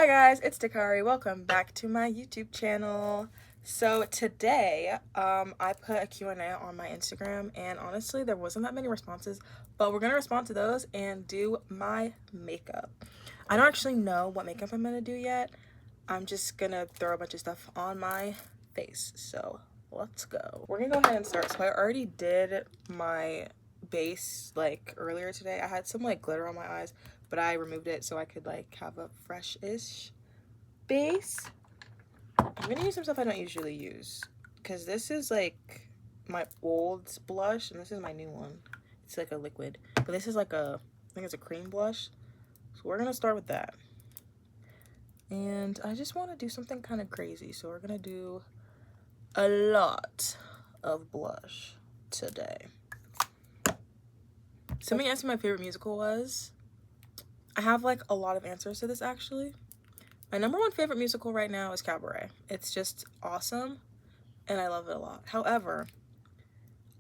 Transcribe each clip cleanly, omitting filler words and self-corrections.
Hi guys, it's Dakari. Welcome back to my YouTube channel. So today, I put a Q&A on my Instagram, and honestly, there wasn't that many responses, but we're gonna respond to those and do my makeup. I don't actually know what makeup I'm gonna do yet. I'm just gonna throw a bunch of stuff on my face. So let's go. We're gonna go ahead and start. So I already did my base like earlier today. I had some like glitter on my eyes, but I removed it so I could like have a fresh-ish base. I'm gonna use some stuff I don't usually use because this is like my old blush and this is my new one. It's like a liquid, but this is like a, I think it's a cream blush. So we're gonna start with that. And I just want to do something kind of crazy, so we're gonna do a lot of blush today. Somebody asked me my favorite musical was. I have like a lot of answers to this actually. My number one favorite musical right now is Cabaret. It's just awesome and I love it a lot. However,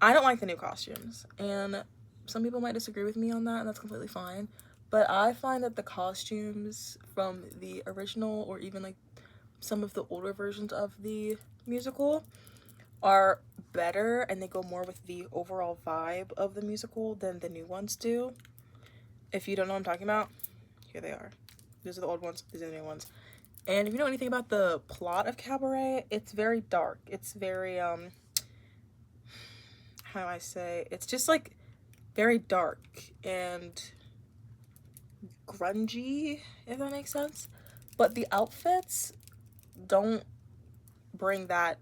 I don't like the new costumes, and some people might disagree with me on that, and that's completely fine. But I find that the costumes from the original or even like some of the older versions of the musical are better, and they go more with the overall vibe of the musical than the new ones do. If you don't know what I'm talking about, here they are. These are the old ones, these are the new ones. And if you know anything about the plot of Cabaret, it's very dark. It's very, how do I say? It's just like very dark and grungy, if that makes sense. But the outfits don't bring that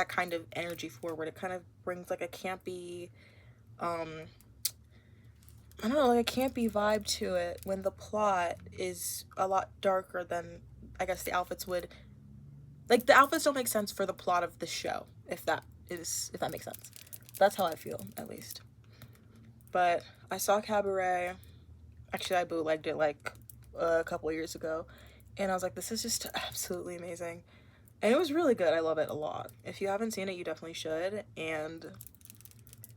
kind of energy forward. It kind of brings like a campy, I don't know, like a campy vibe to it when the plot is a lot darker than I guess the outfits would. Like the outfits don't make sense for the plot of the show, if that makes sense. That's how I feel, at least. But I saw Cabaret. Actually, I bootlegged it like a couple years ago, and I was like, this is just absolutely amazing. And it was really good. I love it a lot. If you haven't seen it, you definitely should. And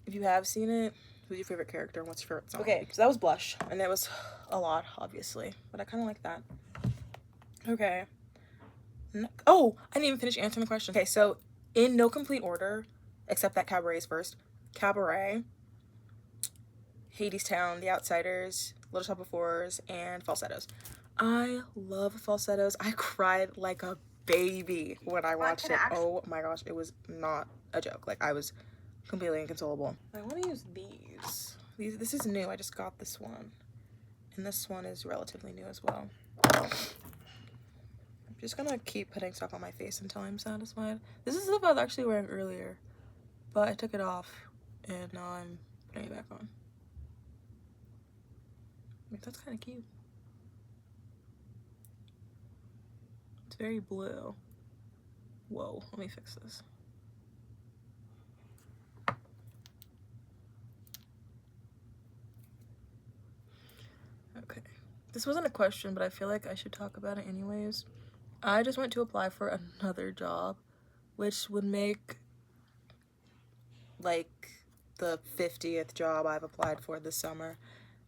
if you have seen it, who's your favorite character and what's your favorite song? Okay, so that was Blush, and it was a lot, obviously, but I kind of like that. Okay. Oh, I didn't even finish answering the question. Okay, so in no complete order, except that Cabaret is first. Cabaret, Hadestown, The Outsiders, Little Shop of Horrors, and Falsettos. I love Falsettos. I cried like a baby when I watched it. Oh my gosh, it was not a joke. Like, I was completely inconsolable. I want to use these. This is new. I just got this one. And this one is relatively new as well. I'm just gonna keep putting stuff on my face until I'm satisfied. This is stuff I was actually wearing earlier, but I took it off and now I'm putting it back on. Like, that's kind of cute. It's very blue. Whoa, let me fix this. Okay, this wasn't a question, but I feel like I should talk about it anyways. I just went to apply for another job, which would make like the 50th job I've applied for this summer.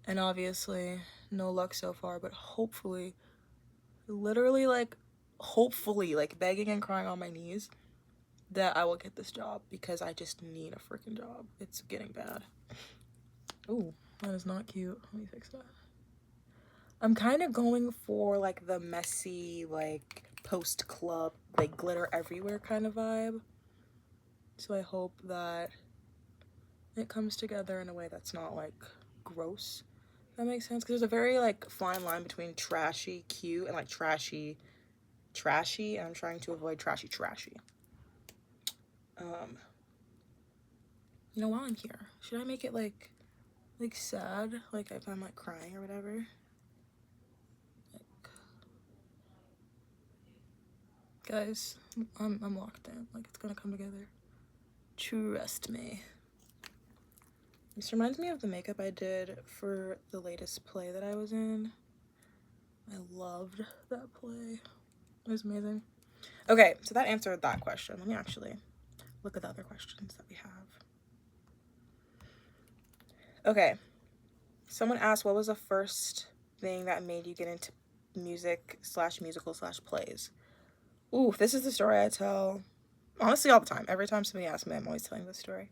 And obviously, no luck so far, but hopefully, literally like, hopefully, like begging and crying on my knees that I will get this job because I just need a freaking job. It's getting bad. Ooh, that is not cute. Let me fix that. I'm kind of going for like the messy, like post club, like glitter everywhere kind of vibe. So I hope that it comes together in a way that's not like gross. That makes sense, because there's a very like fine line between trashy cute and like trashy and I'm trying to avoid trashy. You know, while I'm here, should I make it like sad, like if I'm like crying or whatever? Like, guys, I'm locked in. Like, it's gonna come together. Trust me. This reminds me of the makeup I did for the latest play that I was in. I loved that play. It was amazing. Okay, so that answered that question. Let me actually look at the other questions that we have. Okay, someone asked, what was the first thing that made you get into music slash musical slash plays. Ooh, this is the story I tell honestly all the time. Every time somebody asks me, I'm always telling this story.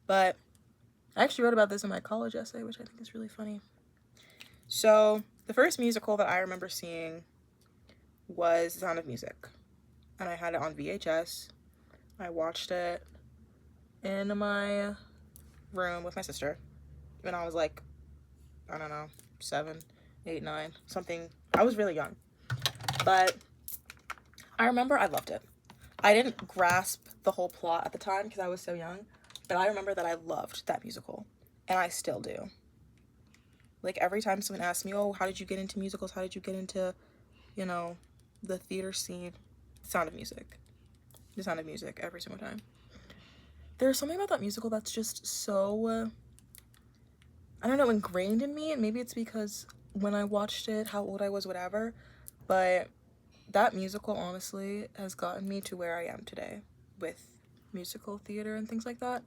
But I actually wrote about this in my college essay, which I think is really funny. So the first musical that I remember seeing was The Sound of Music, and I had it on VHS. I watched it in my room with my sister when I was like, I don't know, 7, 8, 9, something. I was really young, but I remember I loved it. I didn't grasp the whole plot at the time because I was so young, but I remember that I loved that musical, and I still do. Like, every time someone asks me, oh, how did you get into musicals? How did you get into, you know, the theater scene? Sound of Music. The Sound of Music, every single time. There's something about that musical that's just so, I don't know, ingrained in me. And maybe it's because when I watched it, how old I was, whatever. But that musical, honestly, has gotten me to where I am today with musical theater and things like that.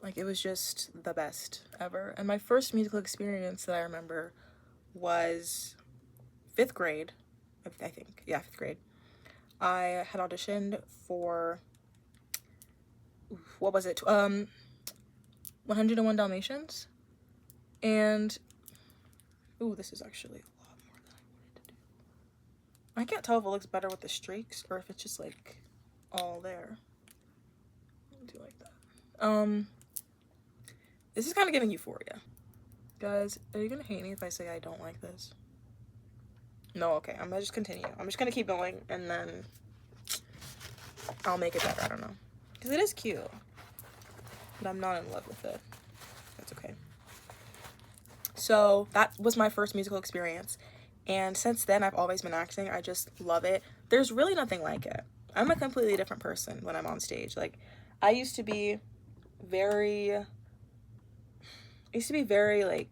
Like, it was just the best ever. And my first musical experience that I remember was 5th grade, I think. Yeah, 5th grade. I had auditioned for, what was it? 101 Dalmatians. And, ooh, this is actually a lot more than I wanted to do. I can't tell if it looks better with the streaks or if it's just, like, all there. Do like that. This is kind of giving Euphoria. Guys, are you gonna hate me if I say I don't like this? No, okay, I'm gonna just continue. I'm just gonna keep going, and then I'll make it better, I don't know. Because it is cute, but I'm not in love with it. That's okay. So, that was my first musical experience, and since then, I've always been acting. I just love it. There's really nothing like it. I'm a completely different person when I'm on stage. Like, I used to be very, like,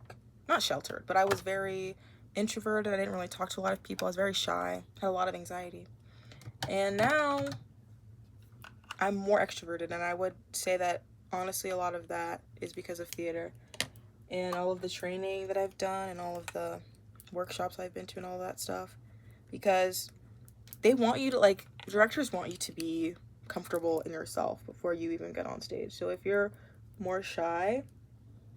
not sheltered, but I was very introverted. I didn't really talk to a lot of people. I was very shy, had a lot of anxiety. And now I'm more extroverted, and I would say that honestly a lot of that is because of theater and all of the training that I've done and all of the workshops I've been to and all that stuff, because they want you to, like, directors want you to be comfortable in yourself before you even get on stage. So if you're more shy,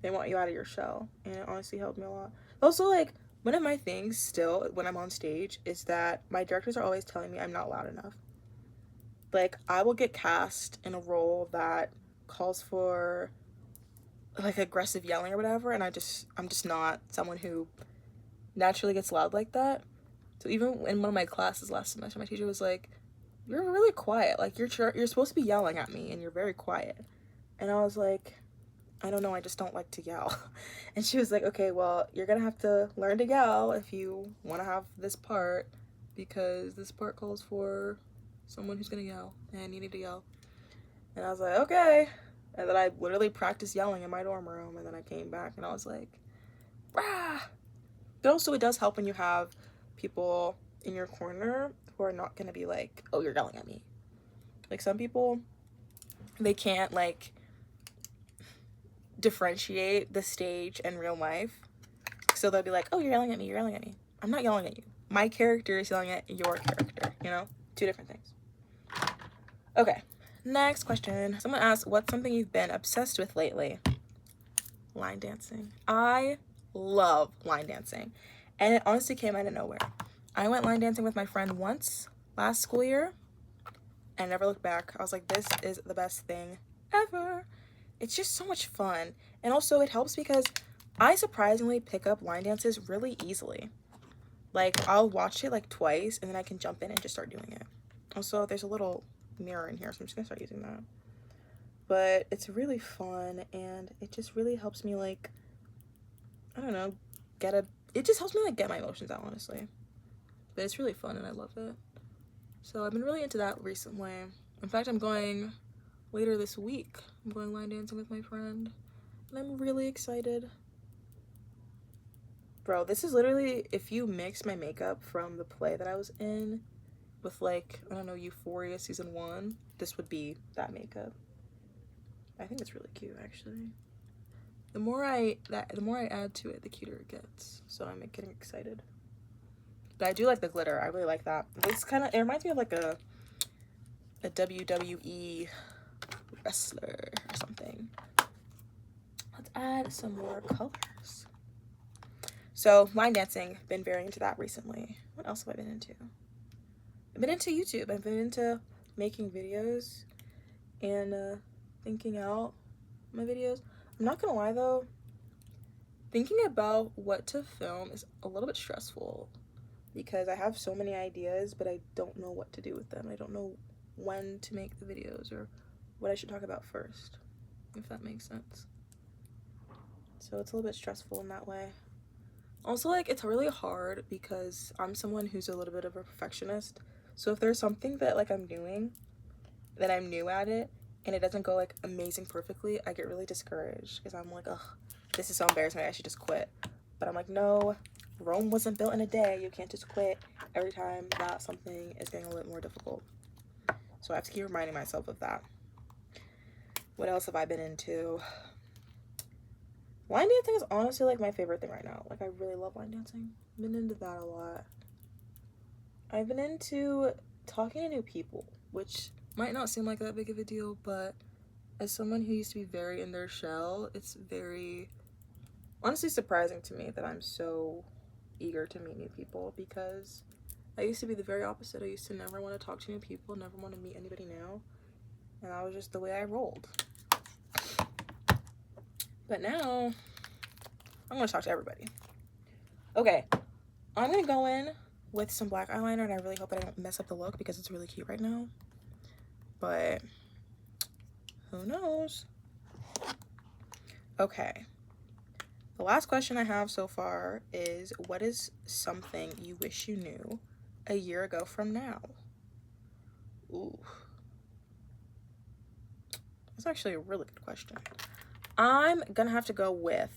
they want you out of your shell, and it honestly helped me a lot. Also, like, one of my things still when I'm on stage is that my directors are always telling me I'm not loud enough. Like, I will get cast in a role that calls for, like, aggressive yelling or whatever, and I'm just not someone who naturally gets loud like that. So even in one of my classes last semester, my teacher was like, you're really quiet. Like, you're supposed to be yelling at me, and you're very quiet. And I was like, I don't know, I just don't like to yell. And she was like, okay, well, you're gonna have to learn to yell if you want to have this part, because this part calls for someone who's gonna yell, and you need to yell. And I was like, okay. And then I literally practiced yelling in my dorm room, and then I came back, and I was like, rah! But also, it does help when you have people in your corner who are not gonna be like, oh, you're yelling at me. Like, some people, they can't, like, differentiate the stage and real life. So they'll be like, oh, you're yelling at me, you're yelling at me. I'm not yelling at you. My character is yelling at your character, you know? 2 different things. Okay, next question. Someone asked, what's something you've been obsessed with lately? Line dancing. I love line dancing, and it honestly came out of nowhere. I went line dancing with my friend once last school year, and never looked back. I was like, this is the best thing ever. It's just so much fun. And also, it helps because I surprisingly pick up line dances really easily. Like, I'll watch it like twice, and then I can jump in and just start doing it. Also, there's a little mirror in here, so I'm just gonna start using that. But it's really fun, and it just really helps me, like, I don't know, it just helps me, like, get my emotions out, honestly. But it's really fun, and I love it. So I've been really into that recently. In fact, I'm going later this week. I'm going line dancing with my friend, and I'm really excited. Bro, this is literally, if you mix my makeup from the play that I was in with, like, I don't know, Euphoria season 1, this would be that makeup. I think it's really cute, actually. The more I add to it, the cuter it gets. So I'm getting excited. But I do like the glitter. I really like that. It's kind of, it reminds me of like a WWE wrestler or something. Let's add some more colors. So line dancing, been very into that recently. What else have I been into? I've been into YouTube. I've been into making videos and thinking out my videos. I'm not gonna lie though, thinking about what to film is a little bit stressful because I have so many ideas, but I don't know what to do with them. I don't know when to make the videos or what I should talk about first, if that makes sense. So it's a little bit stressful in that way. Also, like, it's really hard because I'm someone who's a little bit of a perfectionist. So if there's something that like I'm doing that I'm new at it and it doesn't go like amazing perfectly, I get really discouraged because I'm like, ugh, this is so embarrassing, I should just quit. But I'm like, no, Rome wasn't built in a day. You can't just quit every time that something is getting a little more difficult. So I have to keep reminding myself of that. What else have I been into? Line dancing is honestly like my favorite thing right now. Like, I really love line dancing. I've been into that a lot. I've been into talking to new people, which might not seem like that big of a deal, but as someone who used to be very in their shell, it's very honestly surprising to me that I'm so eager to meet new people, because I used to be the very opposite. I used to never want to talk to new people, never want to meet anybody new, and that was just the way I rolled. But now I'm gonna talk to everybody. Okay, I'm gonna go in with some black eyeliner, and I really hope I don't mess up the look because it's really cute right now, but who knows. Okay, the last question I have so far is, what is something you wish you knew a year ago from now? Ooh, that's actually a really good question. I'm gonna have to go with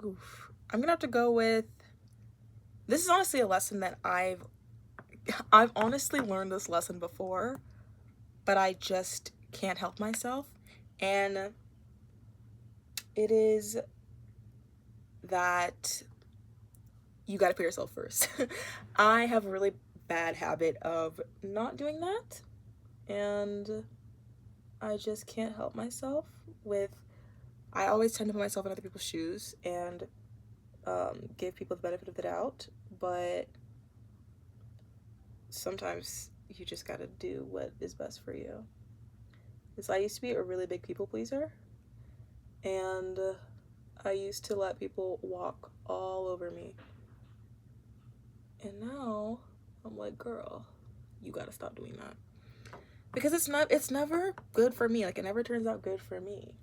I'm gonna have to go with, this is honestly a lesson that I've honestly learned this lesson before, but I just can't help myself, and it is that you gotta put yourself first. I have a really bad habit of not doing that, and I just can't help myself with, I always tend to put myself in other people's shoes and give people the benefit of the doubt, but sometimes you just gotta do what is best for you. Because I used to be a really big people pleaser, and I used to let people walk all over me, and now I'm like, girl, you gotta stop doing that, because it's never good for me. Like, it never turns out good for me.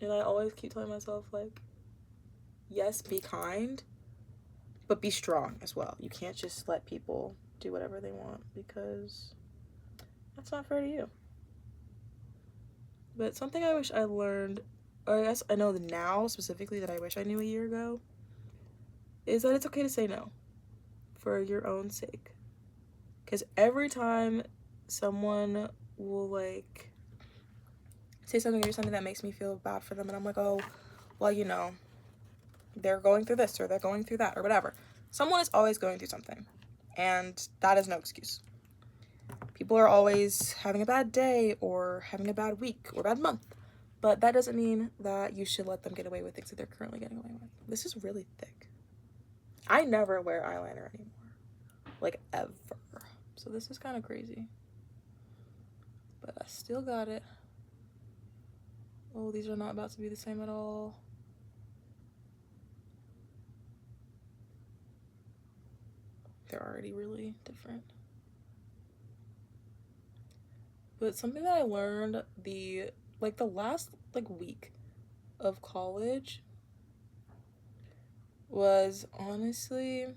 And I always keep telling myself, like, yes, be kind, but be strong as well. You can't just let people do whatever they want, because that's not fair to you. But something I wish I learned, or I guess I know now specifically that I wish I knew a year ago, is that it's okay to say no for your own sake. Because every time someone will like say something or do something that makes me feel bad for them, and I'm like, oh, well, you know, they're going through this or they're going through that or whatever. Someone is always going through something, and that is no excuse. People are always having a bad day or having a bad week or bad month, but that doesn't mean that you should let them get away with things that they're currently getting away with. This is really thick. I never wear eyeliner anymore, like, ever. So this is kind of crazy, but I still got it. Oh, these are not about to be the same at all. They're already really different. But something that I learned the last week of college was, honestly,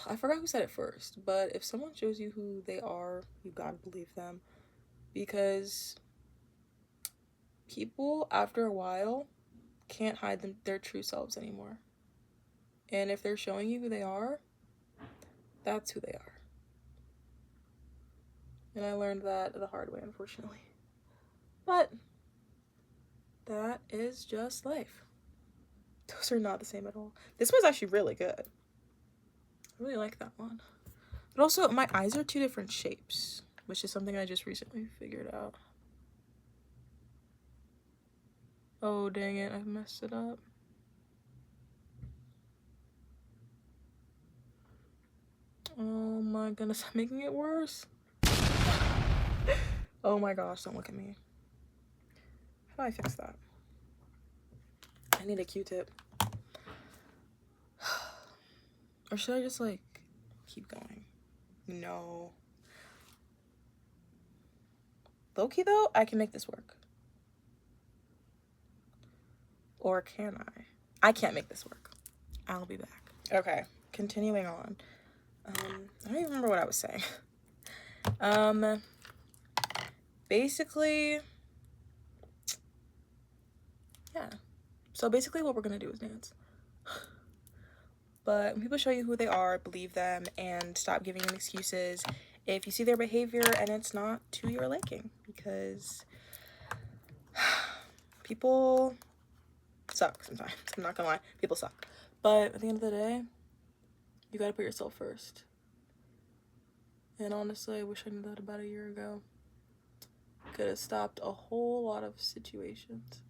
I forgot who said it first, but if someone shows you who they are, you gotta believe them, because people after a while can't hide their true selves anymore. And if they're showing you who they are, that's who they are. And I learned that the hard way, unfortunately. But that is just life. Those are not the same at all. This one's actually really good. I really like that one. But also, my eyes are two different shapes, which is something I just recently figured out. Oh, dang it. I messed it up. Oh my goodness, I'm making it worse. Oh my gosh, don't look at me. How do I fix that? I need a Q-tip. Or should I just, like, keep going? No. Low-key, though, I can make this work. Or can I? I can't make this work. I'll be back. Okay, continuing on. I don't even remember what I was saying. Basically, yeah. So basically what we're gonna do is dance. But when people show you who they are, believe them and stop giving them excuses if you see their behavior and it's not to your liking, because people suck sometimes. I'm not gonna lie, people suck. But at the end of the day, you gotta put yourself first. And honestly, I wish I knew that about a year ago. Could have stopped a whole lot of situations.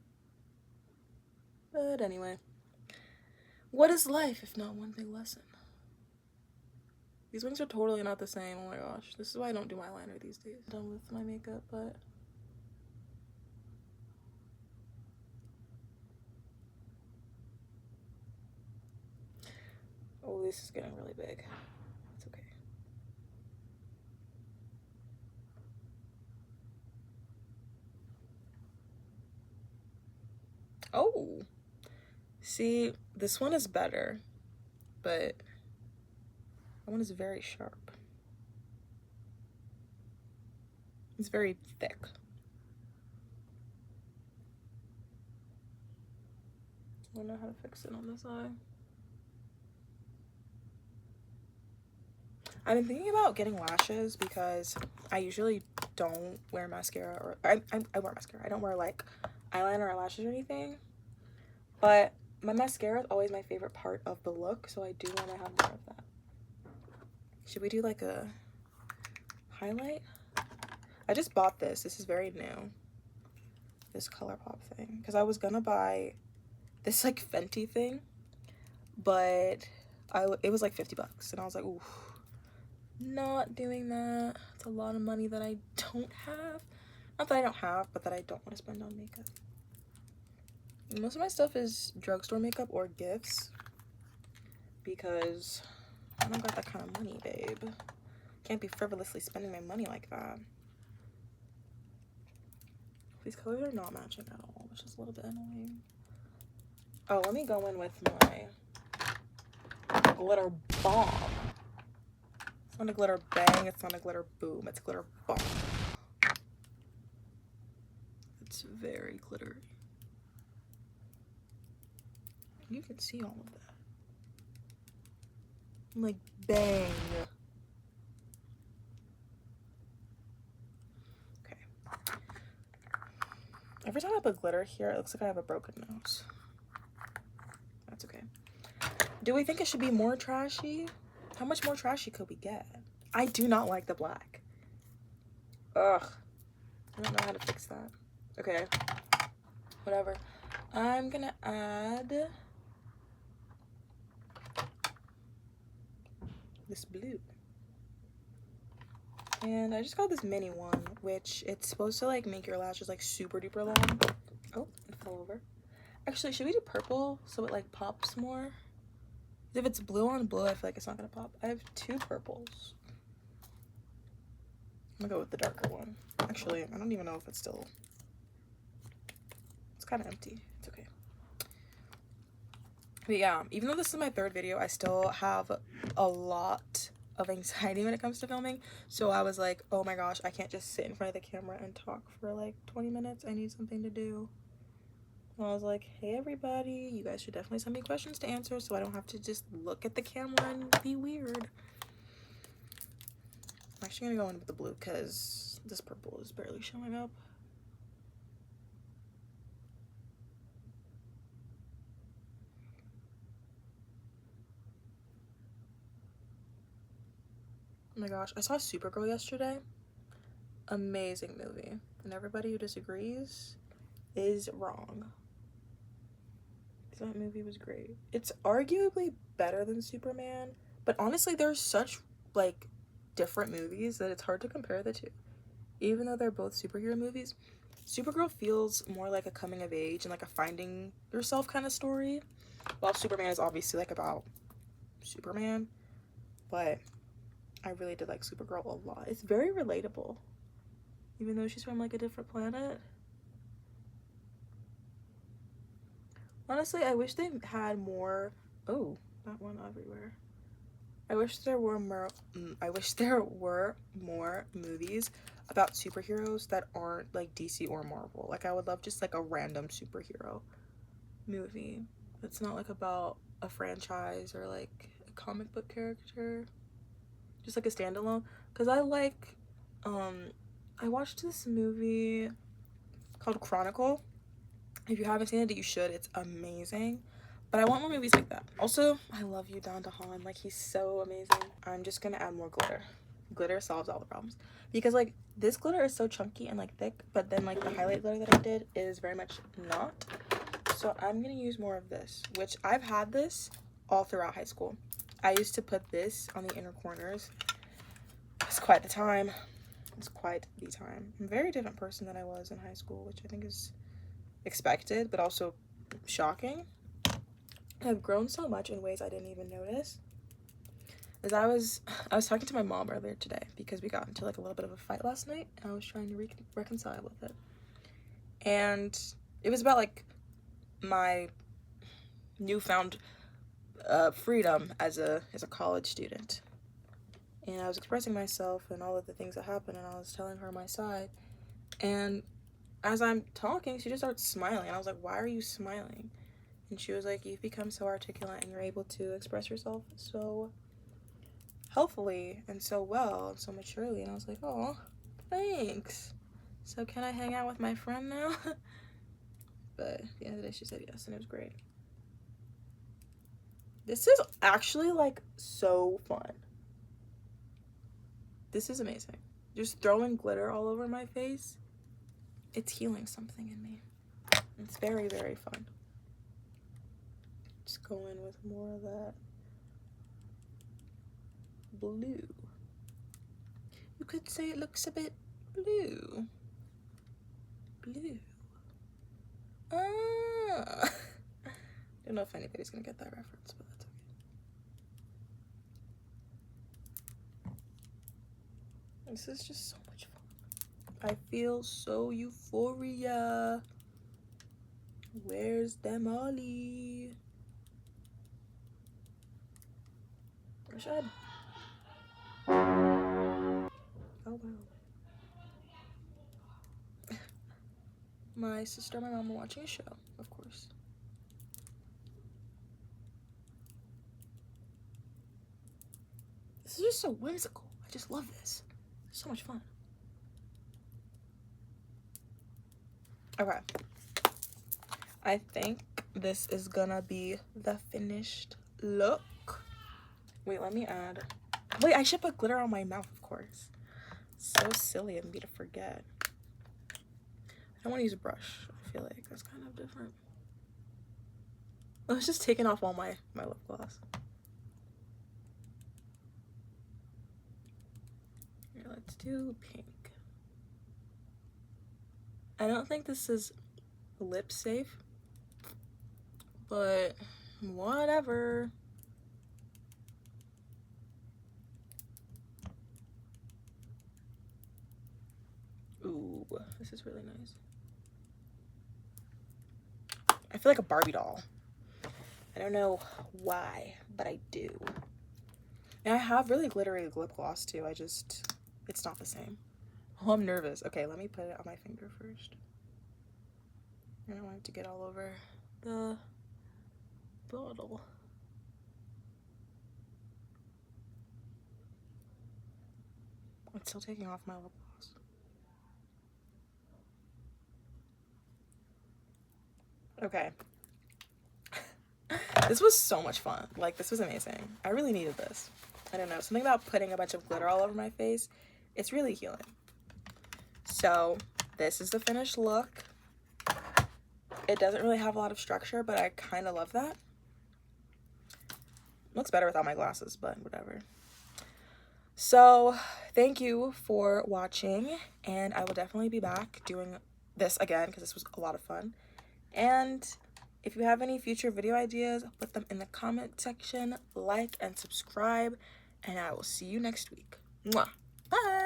But anyway, what is life if not one big lesson? These wings are totally not the same. Oh my gosh, this is why I don't do eyeliner these days. I'm done with my makeup, but oh, this is getting really big. It's okay. Oh, see, this one is better, but that one is very sharp. It's very thick. I don't know how to fix it on this eye. I've been thinking about getting lashes because I usually don't wear mascara, or I wear mascara. I don't wear like eyeliner or lashes or anything, but my mascara is always my favorite part of the look, so I do want to have more of that. Should we do like a highlight? I just bought this. This is very new. This ColourPop thing, because I was gonna buy this like Fenty thing, but it was like 50 bucks, and I was like, ooh, not doing that. It's a lot of money that I don't have. Not that I don't have, but that I don't want to spend on makeup. Most of my stuff is drugstore makeup or gifts, because I don't got that kind of money, babe. Can't be frivolously spending my money like that. These colors are not matching at all, which is a little bit annoying. Oh, let me go in with my glitter bomb. It's not a glitter bang, it's not a glitter boom, it's glitter bomb. It's very glittery. You can see all of that. I'm like, bang. Okay. Every time I put glitter here, it looks like I have a broken nose. That's okay. Do we think it should be more trashy? How much more trashy could we get? I do not like the black. Ugh. I don't know how to fix that. Okay. Whatever. I'm gonna add this blue. And I just got this mini one, which it's supposed to like make your lashes like super duper long. Oh, it fell over. Actually, should we do purple so it like pops more? If it's blue on blue, I feel like it's not gonna pop. I have two purples. I'm gonna go with the darker one. Actually, I don't even know if it's still... It's kind of empty. It's okay. But yeah, even though this is my third video, I still have a lot of anxiety when it comes to filming. So I was like, oh my gosh, I can't just sit in front of the camera and talk for like 20 minutes. I need something to do. And I was like, hey everybody, you guys should definitely send me questions to answer so I don't have to just look at the camera and be weird. I'm actually gonna go in with the blue because this purple is barely showing up. Oh my gosh, I saw Supergirl yesterday. Amazing movie. And everybody who disagrees is wrong. That movie was great. It's arguably better than Superman, but honestly, there's such like different movies that it's hard to compare the two. Even though they're both superhero movies, Supergirl feels more like a coming of age and like a finding yourself kind of story, while Superman is obviously like about Superman. But I really did like Supergirl a lot. It's very relatable, even though she's from like a different planet. Honestly, I wish they had more. Oh, that one everywhere. I wish there were more. I wish there were more movies about superheroes that aren't like DC or Marvel. Like, I would love just like a random superhero movie that's not like about a franchise or like a comic book character. Just like a standalone. Cause I watched this movie called Chronicle. If you haven't seen it, you should. It's amazing. But I want more movies like that. Also, I love you, Don DeHaan. Like, he's so amazing. I'm just gonna add more glitter. Glitter solves all the problems. Because, like, this glitter is so chunky and, like, thick. But then, like, the highlight glitter that I did is very much not. So I'm gonna use more of this. Which, I've had this all throughout high school. I used to put this on the inner corners. It's quite the time. It's quite the time. I'm a very different person than I was in high school. Which I think is expected, but also shocking. I've grown so much in ways I didn't even notice. As I was talking to my mom earlier today because we got into like a little bit of a fight last night, and I was trying to reconcile with it. And it was about like my newfound freedom as a college student. And I was expressing myself and all of the things that happened, and I was telling her my side. And as I'm talking, she just starts smiling, and I was like, "Why are you smiling?" And she was like, "You've become so articulate and you're able to express yourself so healthily and so well and so maturely." And I was like, "Oh, thanks. So can I hang out with my friend now?" But at the end of the day, she said yes, and it was great. This is actually like so fun. This is amazing. Just throwing glitter all over my face, it's healing something in me. It's very, very fun. Just go in with more of that blue. You could say it looks a bit blue. Blue. Ah. Don't know if anybody's gonna get that reference, but that's okay. This is just so much fun. I feel so euphoria. Where's the Molly? Rashad. Oh wow. My sister and my mom are watching a show, of course. This is just so whimsical. I just love this. It's so much fun. Okay. I think this is gonna be the finished look. Wait, let me add. Wait, I should put glitter on my mouth, of course. So silly of me to forget. I don't want to use a brush. I feel like that's kind of different. I was just taking off all my lip gloss. Here, let's do pink. I don't think this is lip safe, but whatever. Ooh, this is really nice. I feel like a Barbie doll. I don't know why, but I do. And I have really glittery lip gloss too. It's not the same. Oh, I'm nervous. Okay, let me put it on my finger first. I don't want it to get all over the bottle. It's still taking off my lip gloss. Okay. This was so much fun. Like, this was amazing. I really needed this. I don't know, something about putting a bunch of glitter all over my face, it's really healing. So this is the finished look. It doesn't really have a lot of structure, but I kind of love that. Looks better without my glasses, but whatever. So thank you for watching, and I will definitely be back doing this again because this was a lot of fun. And if you have any future video ideas, put them in the comment section, like and subscribe, and I will see you next week. Mwah. Bye.